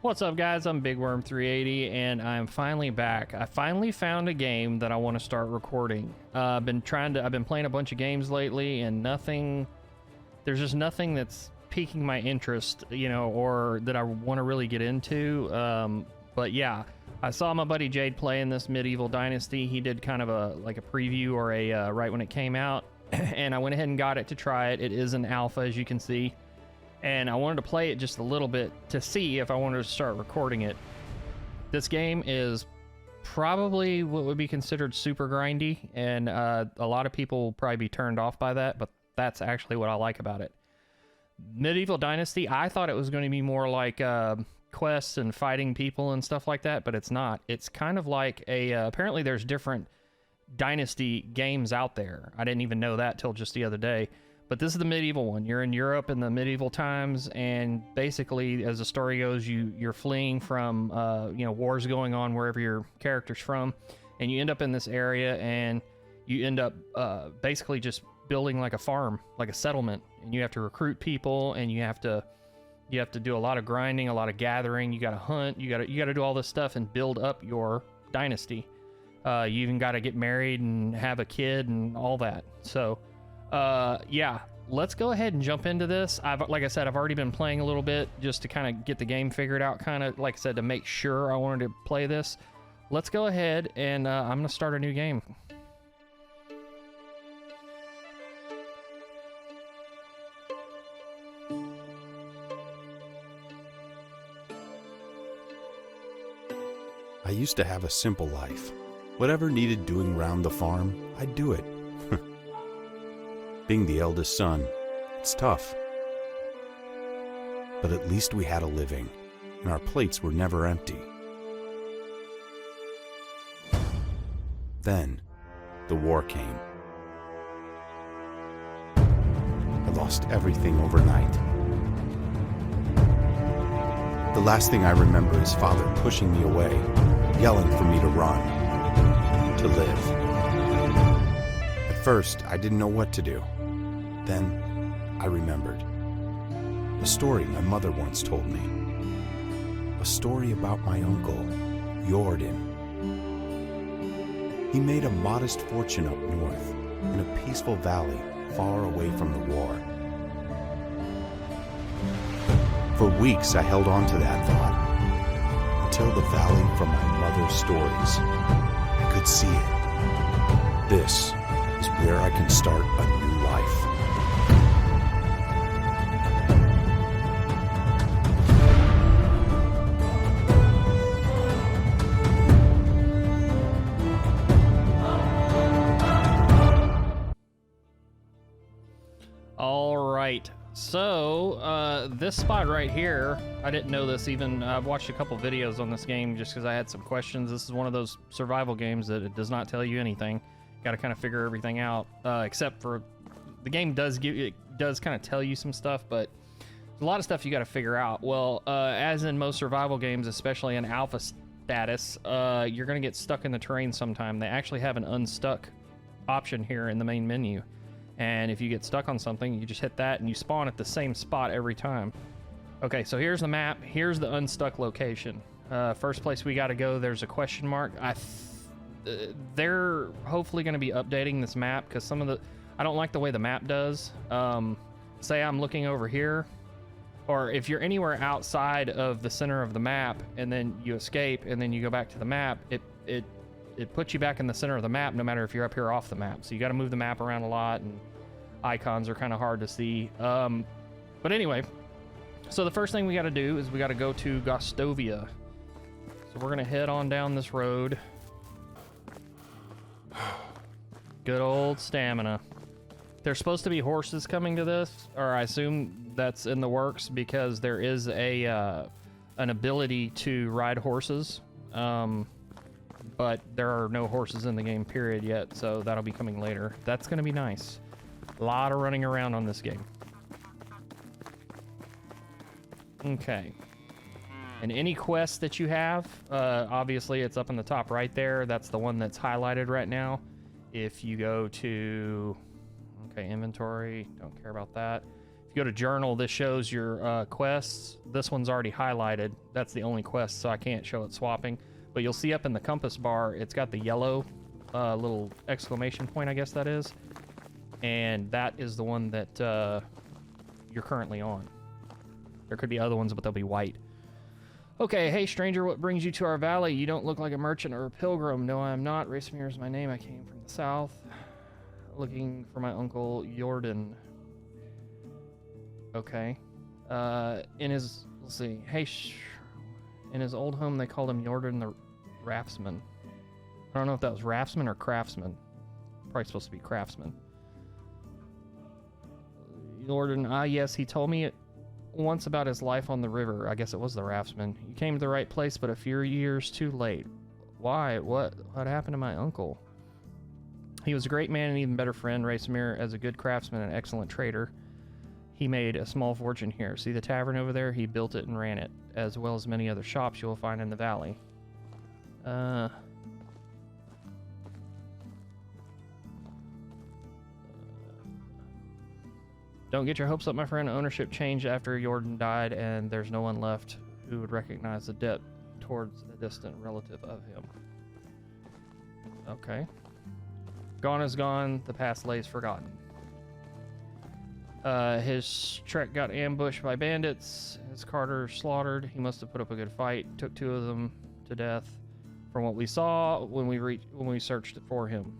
What's up, guys? I'm Big Worm 380 and I'm finally back. I finally found a game that I want to start recording. I've been playing a bunch of games lately and there's just nothing that's piquing my interest, you know, or that I want to really get into. But yeah, I saw my buddy Jade playing this Medieval Dynasty. He did kind of a preview or a right when it came out, and I went ahead and got it to try it. It is an alpha, as you can see. And I wanted to play it just a little bit to see if I wanted to start recording it. This game is probably what would be considered super grindy, and a lot of people will probably be turned off by that, but that's actually what I like about it. Medieval Dynasty, I thought it was going to be more like quests and fighting people and stuff like that, but it's not. It's kind of like apparently there's different Dynasty games out there. I didn't even know that till just the other day. But this is the medieval one. You're in Europe in the medieval times, and basically, as the story goes, you're fleeing from wars going on wherever your character's from, and you end up in this area, and you end up basically just building like a farm, like a settlement, and you have to recruit people, and you have to do a lot of grinding, a lot of gathering. You got to hunt. You got to do all this stuff and build up your dynasty. You even got to get married and have a kid and all that. So. Yeah, let's go ahead and jump into this. Like I said, I've already been playing a little bit just to kind of get the game figured out, kind of, like I said, to make sure I wanted to play this. Let's go ahead and I'm going to start a new game. I used to have a simple life. Whatever needed doing round the farm, I'd do it. Being the eldest son, it's tough. But at least we had a living, and our plates were never empty. Then, the war came. I lost everything overnight. The last thing I remember is Father pushing me away, yelling for me to run, to live. At first, I didn't know what to do. Then, I remembered. A story my mother once told me. A story about my uncle, Jordan. He made a modest fortune up north, in a peaceful valley far away from the war. For weeks, I held on to that thought, until the valley from my mother's stories. I could see it. This is where I can start a new life. So, this spot right here, I didn't know this even. I've watched a couple videos on this game just because I had some questions. This is one of those survival games that it does not tell you anything. Got to kind of figure everything out, except for the game does kind of tell you some stuff, but there's a lot of stuff you got to figure out. Well, as in most survival games, especially in alpha status, you're going to get stuck in the terrain sometime. They actually have an unstuck option here in the main menu. And if you get stuck on something, you just hit that and you spawn at the same spot every time. Okay, so here's the map. Here's the unstuck location. First place we got to go, there's a question mark. They're hopefully going to be updating this map because I don't like the way the map does. Say I'm looking over here, or if you're anywhere outside of the center of the map and then you escape and then you go back to the map, it puts you back in the center of the map no matter if you're up here or off the map. So you got to move the map around a lot, and icons are kind of hard to see. But anyway, so the first thing we got to do is we got to go to Gostovia. So we're going to head on down this road. Good old stamina. There's supposed to be horses coming to this, or I assume that's in the works because there is an ability to ride horses. But there are no horses in the game, period, yet, so that'll be coming later. That's going to be nice. A lot of running around on this game. Okay. And any quest that you have, obviously it's up in the top right there. That's the one that's highlighted right now. If you go to, okay, inventory, don't care about that. If you go to journal, this shows your quests. This one's already highlighted. That's the only quest, so I can't show it swapping. But you'll see up in the compass bar, it's got the yellow little exclamation point, I guess that is. And that is the one that you're currently on. There could be other ones, but they'll be white. Okay, hey stranger, what brings you to our valley? You don't look like a merchant or a pilgrim. No, I'm not. Racemir is my name. I came from the south, looking for my uncle Jordan. Okay. In his, let's see, hey, in his old home, they called him Jordan the Raftsman. I don't know if that was Raftsman or Craftsman. Probably supposed to be Craftsman. Jordan, yes, he told me it once about his life on the river. I guess it was the Raftsman. You came to the right place, but a few years too late. Why? What happened to my uncle? He was a great man and even better friend. Racemir, as a good craftsman and excellent trader, he made a small fortune here. See the tavern over there? He built it and ran it, as well as many other shops you will find in the valley. Don't get your hopes up, my friend. Ownership changed after Jordan died, and there's no one left who would recognize the debt towards the distant relative of him. Okay. Gone is gone. The past lays forgotten. His trek got ambushed by bandits. His carter slaughtered. He must have put up a good fight. Took 2 of them to death. From what we saw when we searched for him,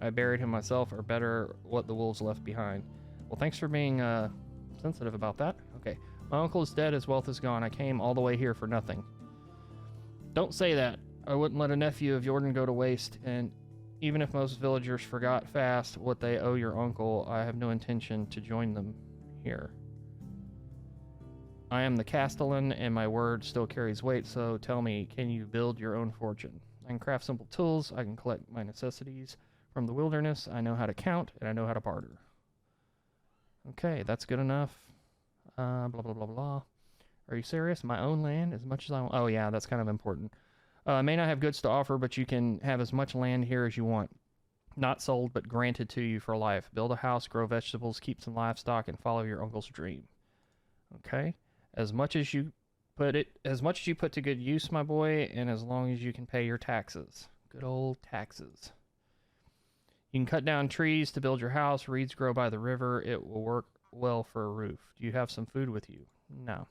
I buried him myself, or better, what the wolves left behind. Well, thanks for being sensitive about that. Okay, my uncle is dead. His wealth is gone. I came all the way here for nothing. Don't say that. I wouldn't let a nephew of Jordan go to waste, and even if most villagers forgot fast what they owe your uncle, I have no intention to join them here. I am the Castellan, and my word still carries weight, so tell me, can you build your own fortune? I can craft simple tools, I can collect my necessities from the wilderness, I know how to count, and I know how to barter. Okay, that's good enough. Blah, blah, blah, blah. Are you serious? My own land, as much as I want. Oh, yeah, that's kind of important. I may not have goods to offer, but you can have as much land here as you want. Not sold, but granted to you for life. Build a house, grow vegetables, keep some livestock, and follow your uncle's dream. Okay? As much as you put to good use, my boy, and as long as you can pay your taxes. Good old taxes. You can cut down trees to build your house. Reeds grow by the river. It will work well for a roof. Do you have some food with you? No.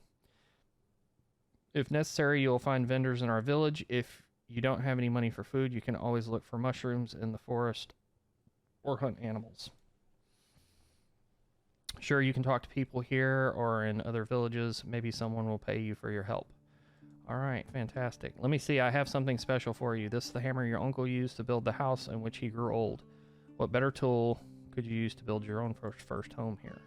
If necessary, you'll find vendors in our village. If you don't have any money for food, you can always look for mushrooms in the forest or hunt animals. Sure, you can talk to people here or in other villages. Maybe someone will pay you for your help. All right, fantastic. Let me see. I have something special for you. This is the hammer your uncle used to build the house in which he grew old. What better tool could you use to build your own first home here?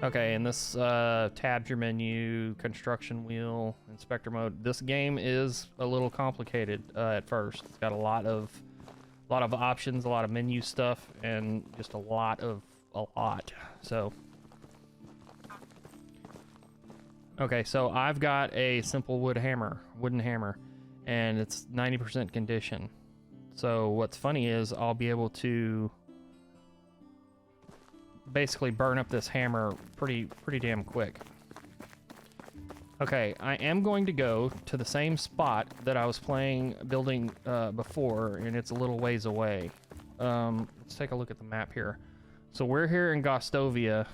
Okay, and this tabs your menu, construction wheel, inspector mode. This game is a little complicated at first. It's got a lot of options, a lot of menu stuff, and just a lot. So, okay, so I've got a simple wooden hammer, and it's 90% condition. So what's funny is I'll be able to basically burn up this hammer pretty damn quick. Okay, I am going to go to the same spot that I was building before, and it's a little ways away. Let's take a look at the map here. So we're here in Gostovia,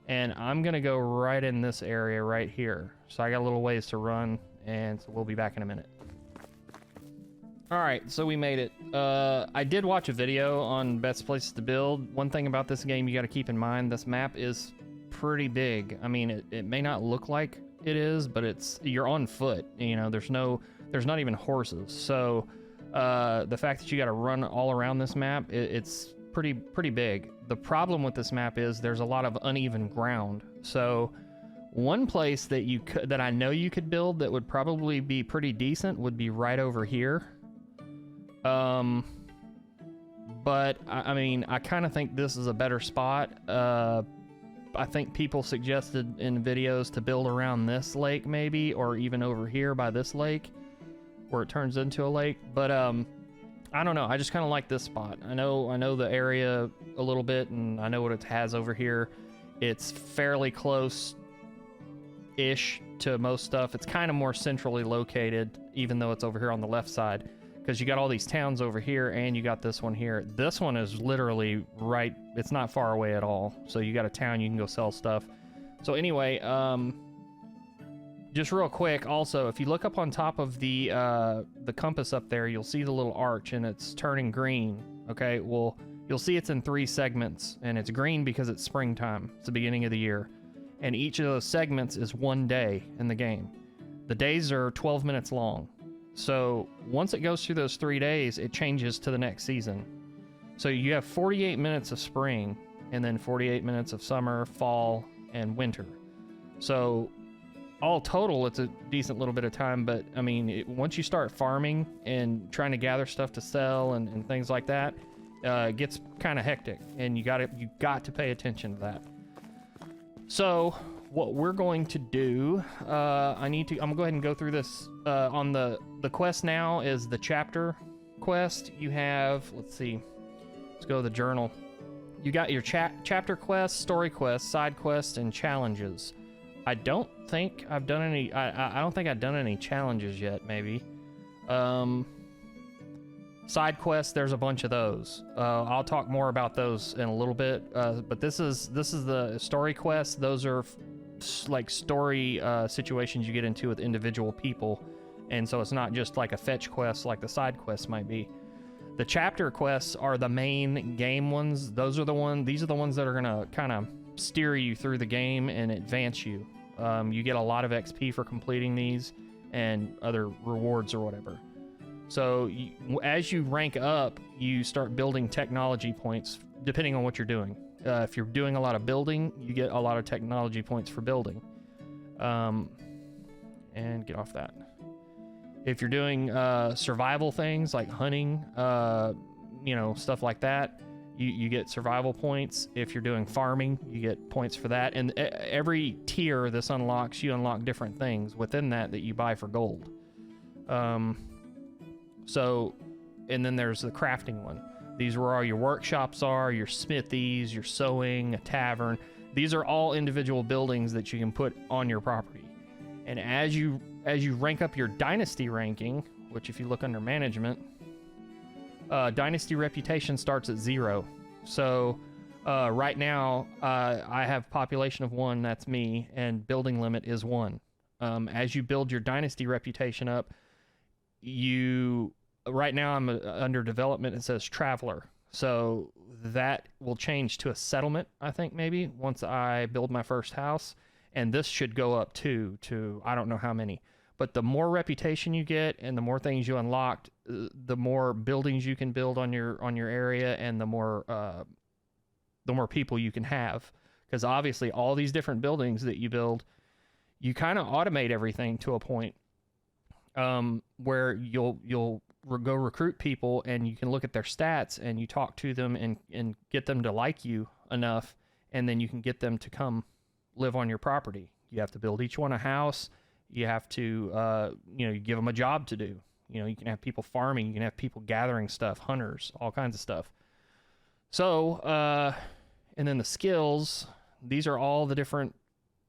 and I'm gonna go right in this area right here. So I got a little ways to run, and so we'll be back in a minute. Alright, so we made it. I did watch a video on best places to build. One thing about this game you got to keep in mind, this map is pretty big. I mean, it may not look like it is, but you're on foot. You know, there's not even horses. So the fact that you got to run all around this map, it's pretty big. The problem with this map is there's a lot of uneven ground. So one place that I know you could build that would probably be pretty decent would be right over here. But I mean, I kind of think this is a better spot. I think people suggested in videos to build around this lake maybe, or even over here by this lake where it turns into a lake. But I I don't know. I just kind of like this spot. I know the area a little bit, and I know what it has over here. It's fairly close-ish to most stuff. It's kind of more centrally located, even though it's over here on the left side, because you got all these towns over here, and you got this one here. This one is literally right. It's not far away at all. So you got a town you can go sell stuff. So anyway, just real quick, also, if you look up on top of the compass up there, you'll see the little arch, and it's turning green. Okay, well, you'll see it's in 3 segments, and it's green because it's springtime. It's the beginning of the year, and each of those segments is 1 day in the game. The days are 12 minutes long, so once it goes through those 3 days, it changes to the next season. So you have 48 minutes of spring, and then 48 minutes of summer, fall, and winter. So all total, it's a decent little bit of time, but I mean, once you start farming and trying to gather stuff to sell and things like that, it gets kind of hectic, and you got to pay attention to that. So what we're going to do, I'm gonna go ahead and go through this. On the quest now is the chapter quest. You have, let's see, let's go to the journal. You got your chapter quest, story quest, side quest, and challenges. I don't think I've done any. I don't think I've done any challenges yet. Maybe. Side quests. There's a bunch of those. I'll talk more about those in a little bit. But this is the story quest. Those are like story situations you get into with individual people, and so it's not just like a fetch quest like the side quests might be. The chapter quests are the main game ones. These are the ones that are gonna kind of steer you through the game and advance you. You get a lot of XP for completing these and other rewards or whatever. So as you rank up, you start building technology points depending on what you're doing. If you're doing a lot of building, you get a lot of technology points for building. And get off that. If you're doing survival things like hunting, stuff like that, you get survival points. If you're doing farming, you get points for that. And every tier this unlocks, you unlock different things within that you buy for gold. And then there's the crafting one. These are where all your workshops are, your smithies, your sewing, a tavern. These are all individual buildings that you can put on your property. And as you rank up your dynasty ranking, which if you look under management, dynasty reputation starts at 0. So right now I have population of 1, that's me, and building limit is 1. As you build your dynasty reputation up, right now I'm under development. It says traveler, so that will change to a settlement, I think, maybe once I build my first house, and this should go up too to I don't know how many. But the more reputation you get and the more things you unlocked, the more buildings you can build on your area, and the more people you can have. Because obviously all these different buildings that you build, you kind of automate everything to a point where you'll go recruit people, and you can look at their stats, and you talk to them and get them to like you enough, and then you can get them to come live on your property. You have to build each one a house. You have to, you give them a job to do. You can have people farming. You can have people gathering stuff, hunters, all kinds of stuff. So, and then the skills, these are all the different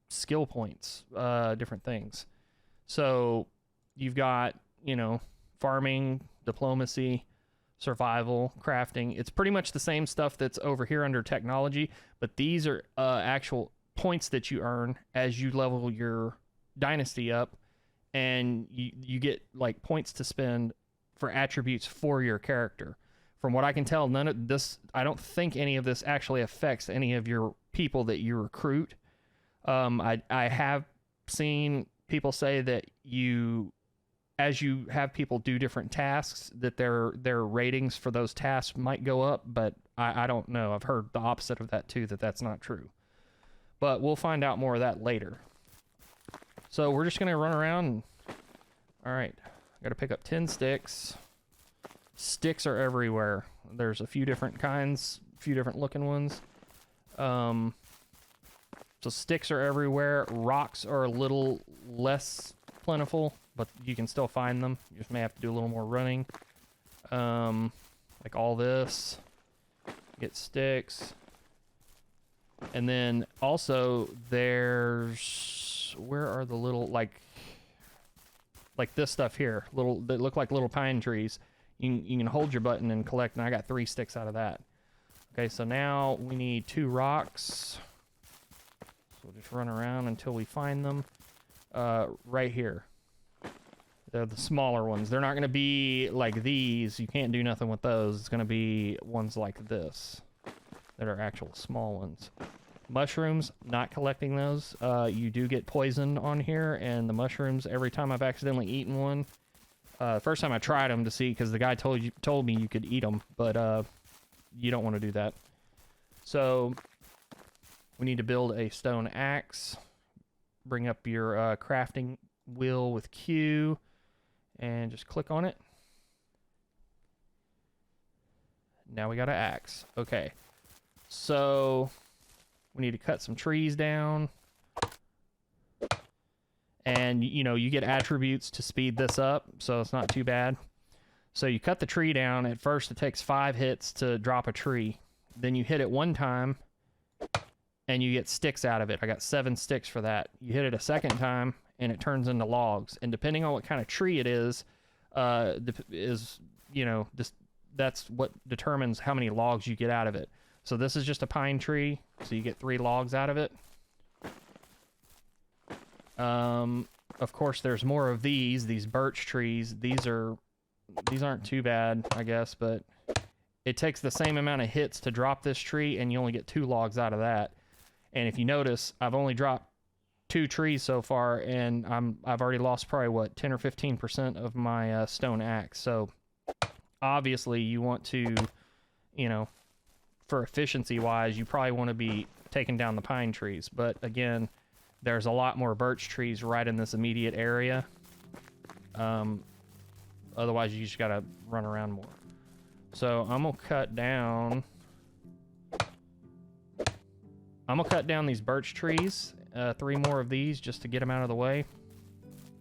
skill points, different things. So you've got, farming, diplomacy, survival, crafting. It's pretty much the same stuff that's over here under technology, but these are actual points that you earn as you level your dynasty up, and you get like points to spend for attributes for your character. From what I can tell, none of this, I don't think any of this actually affects any of your people that you recruit. I have seen people say that as you have people do different tasks, that their ratings for those tasks might go up, but I don't know. I've heard the opposite of that too, that's not true. But we'll find out more of that later. So we're just going to run around. And, all right. I got to pick up 10 sticks. Sticks are everywhere. There's a few different kinds, a few different looking ones. So sticks are everywhere. Rocks are a little less plentiful, but you can still find them. You just may have to do a little more running. Like all this. Get sticks. And then also there's, where are the little, like this stuff here, little, that look like little pine trees. You can hold your button and collect, and I got 3 sticks out of that. Okay, so now we need 2 rocks. So we'll just run around until we find them. Right here. They're the smaller ones. They're not going to be like these. You can't do nothing with those. It's going to be ones like this that are actual small ones. Mushrooms, not collecting those. You do get poisoned on here, and the mushrooms, every time I've accidentally eaten one, first time I tried them to see, because the guy told me you could eat them, but you don't want to do that. So we need to build a stone axe. Bring up your crafting wheel with Q, and just click on it. Now we got an axe. Okay, so we need to cut some trees down. And, you know, you get attributes to speed this up, so it's not too bad. So you cut the tree down. At first, it takes 5 hits to drop a tree. Then you hit it 1 time, and you get sticks out of it. I got 7 sticks for that. You hit it a 2nd time, and it turns into logs. And depending on what kind of tree it is, you know, that's what determines how many logs you get out of it. So this is just a pine tree, so you get 3 logs out of it. Of course, there's more of these birch trees. These aren't too bad, I guess, but it takes the same amount of hits to drop this tree, and you only get 2 logs out of that. And if you notice, I've only dropped 2 trees so far, and I've already lost probably, what, 10 or 15% of my stone axe. So obviously you want to, you know, for efficiency wise, you probably want to be taking down the pine trees. But again, there's a lot more birch trees right in this immediate area. Otherwise you just gotta run around more. So I'm gonna cut down these birch trees, 3 more of these just to get them out of the way,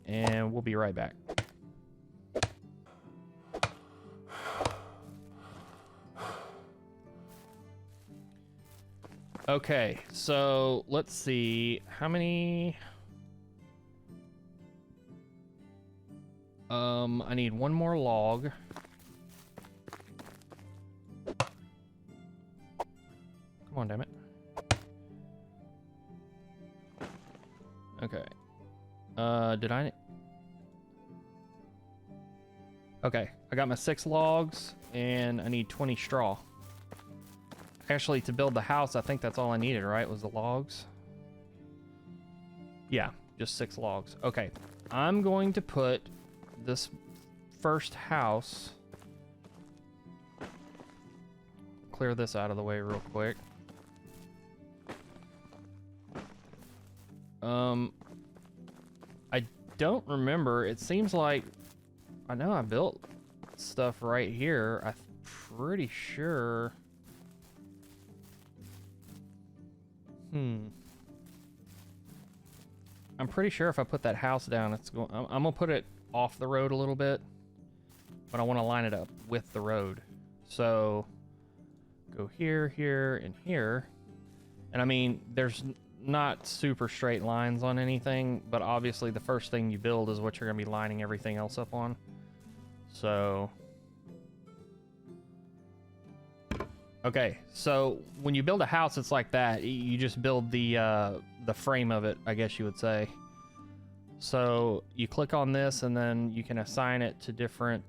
and we'll be right back. Okay, so let's see how many. I need 1 more log. Come on, damn it. Okay. Did I? Okay, I got my 6 logs, and I need 20 straw. Actually, to build the house, I think that's all I needed, right? Was the logs? Yeah, just 6 logs. Okay, I'm going to put this first house. Clear this out of the way real quick. I don't remember. It seems like I know I built stuff right here. I'm pretty sure. I'm pretty sure if I put that house down, it's going. I'm gonna put it off the road a little bit, but I want to line it up with the road. So go here, here, and here. And I mean, there's not super straight lines on anything, but obviously the first thing you build is what you're gonna be lining everything else up on. So. Okay, so when you build a house, it's like that. You just build the frame of it, I guess you would say. So you click on this, and then you can assign it to different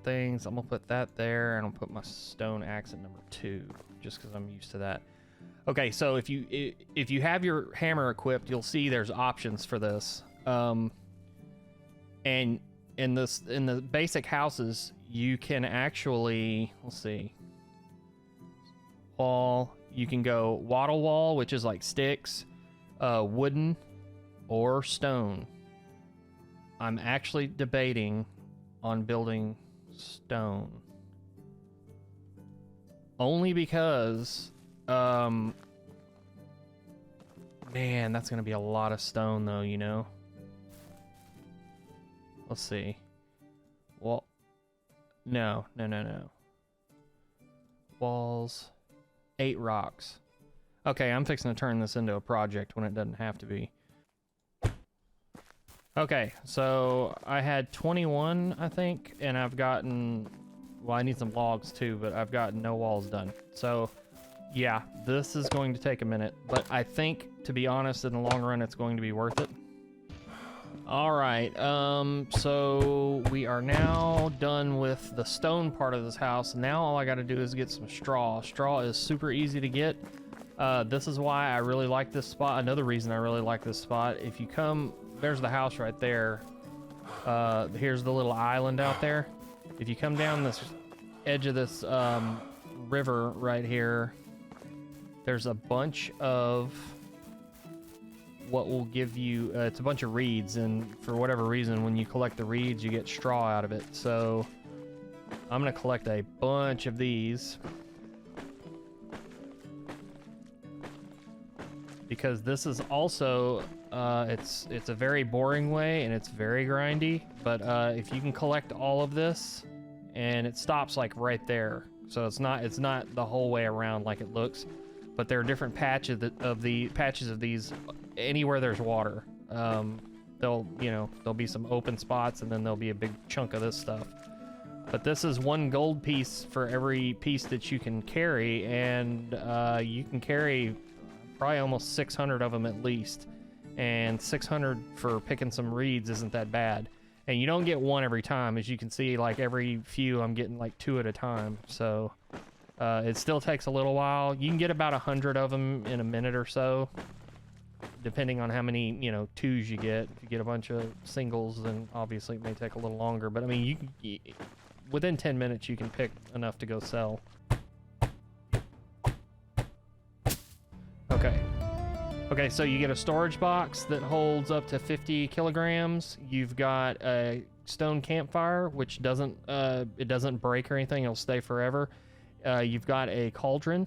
things. I'm gonna put that there, and I'll put my stone axe at number 2, just because I'm used to that. Okay, so if you have your hammer equipped, you'll see there's options for this. And in the basic houses, you can actually, let's see. Wall, you can go wattle wall, which is like sticks, wooden, or stone. I'm actually debating on building stone, only because man, that's gonna be a lot of stone though, you know. Let's see. Well, No. Walls. 8 rocks. Okay, I'm fixing to turn this into a project when it doesn't have to be. Okay, so I had 21, I think, and I've gotten... Well, I need some logs too, but I've gotten no walls done. So, yeah, this is going to take a minute. But I think, to be honest, in the long run, it's going to be worth it. Alright, so we are now done with the stone part of this house. Now all I gotta do is get some straw. Straw is super easy to get. This is why I really like this spot. Another reason I really like this spot, if you come, there's the house right there. Here's the little island out there. If you come down this edge of this river right here, there's a bunch of what will give you, it's a bunch of reeds, and for whatever reason, when you collect the reeds, you get straw out of it. So I'm gonna collect a bunch of these because this is also it's a very boring way and it's very grindy, but if you can collect all of this, and it stops like right there, so it's not the whole way around like it looks, but there are different patches of these anywhere there's water. There'll be some open spots, and then there'll be a big chunk of this stuff. But this is 1 gold piece for every piece that you can carry, and you can carry probably almost 600 of them at least. And 600 for picking some reeds isn't that bad. And you don't get 1 every time. As you can see, like every few I'm getting like 2 at a time. So it still takes a little while. You can get about 100 of them in a minute or so, depending on how many 2s you get. If you get a bunch of singles, then obviously it may take a little longer. But I mean, within 10 minutes you can pick enough to go sell. Okay, so you get a storage box that holds up to 50 kilograms. You've got a stone campfire, which doesn't break or anything. It'll stay forever. You've got a cauldron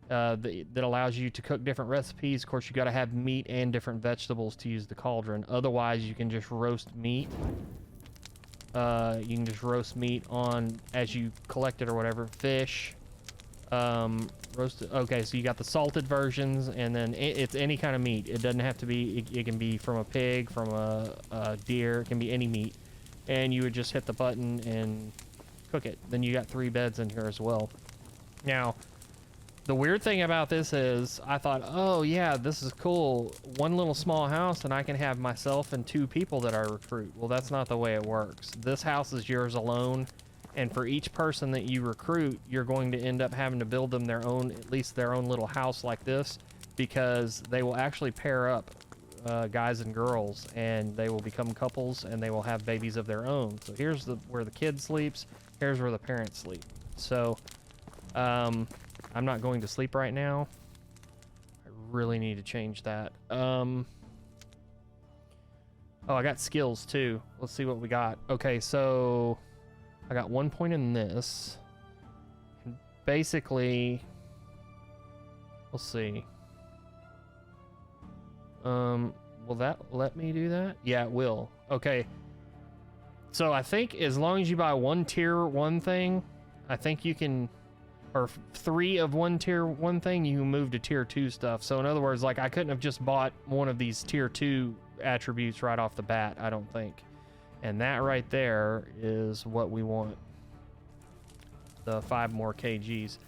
that allows you to cook different recipes. Of course, you got to have meat and different vegetables to use the cauldron. Otherwise, you can just roast meat. You can just roast meat on as you collect it or whatever. Fish. Roasted. Okay, so you got the salted versions, and then it's any kind of meat. It doesn't have to be. It can be from a pig, from a deer. It can be any meat, and you would just hit the button and cook it. Then you got 3 beds in here as well. Now, the weird thing about this is, I thought, oh yeah, this is cool. 1 little small house, and I can have myself and 2 people that I recruit. Well, that's not the way it works. This house is yours alone. And for each person that you recruit, you're going to end up having to build them at least their own little house like this, because they will actually pair up, guys and girls, and they will become couples, and they will have babies of their own. So here's where the kid sleeps. Here's where the parents sleep. So I'm not going to sleep right now. I really need to change that. Oh, I got skills too. Let's see what we got. Okay, so I got 1 point in this. And basically, we'll see. Will that let me do that? Yeah, it will. Okay. So I think as long as you buy 1 tier 1 thing, I think you can, or 3 of 1 tier 1 thing, you can move to tier 2 stuff. So in other words, like, I couldn't have just bought one of these tier 2 attributes right off the bat, I don't think. And that right there is what we want. The 5 more kgs.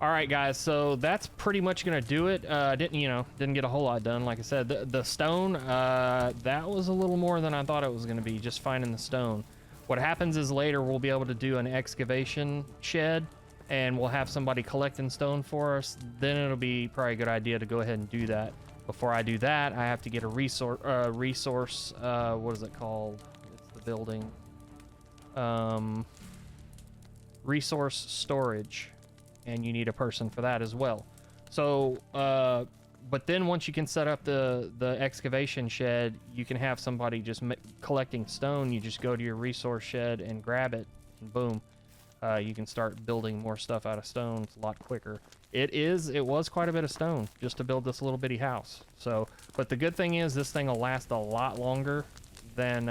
All right, guys. So that's pretty much gonna do it. Didn't get a whole lot done. Like I said, the stone, that was a little more than I thought it was gonna be. Just finding the stone. What happens is later we'll be able to do an excavation shed, and we'll have somebody collecting stone for us. Then it'll be probably a good idea to go ahead and do that. Before I do that, I have to get a resource. What is it called? Building resource storage, and you need a person for that as well. So but then once you can set up the excavation shed, you can have somebody just collecting stone. You just go to your resource shed and grab it, and boom, you can start building more stuff out of stone. It's a lot quicker. It was quite a bit of stone just to build this little bitty house. So, but the good thing is this thing will last a lot longer than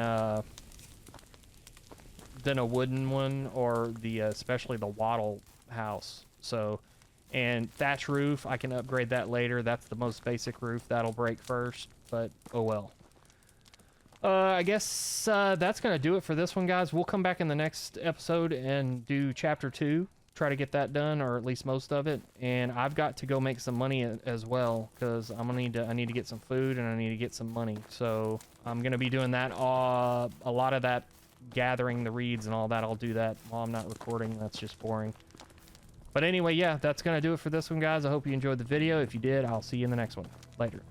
than a wooden one, or the especially the wattle house. So, and thatch roof, I can upgrade that later. That's the most basic roof. That'll break first, but oh well. I guess that's going to do it for this one, guys. We'll come back in the next episode and do chapter 2. Try to get that done, or at least most of it. And I've got to go make some money as well, because I need to get some food and I need to get some money. So I'm going to be doing that. A lot of that gathering the reeds and all that, I'll do that while I'm not recording. That's just boring. But anyway, yeah, that's going to do it for this one, guys. I hope you enjoyed the video. If you did, I'll see you in the next one. Later.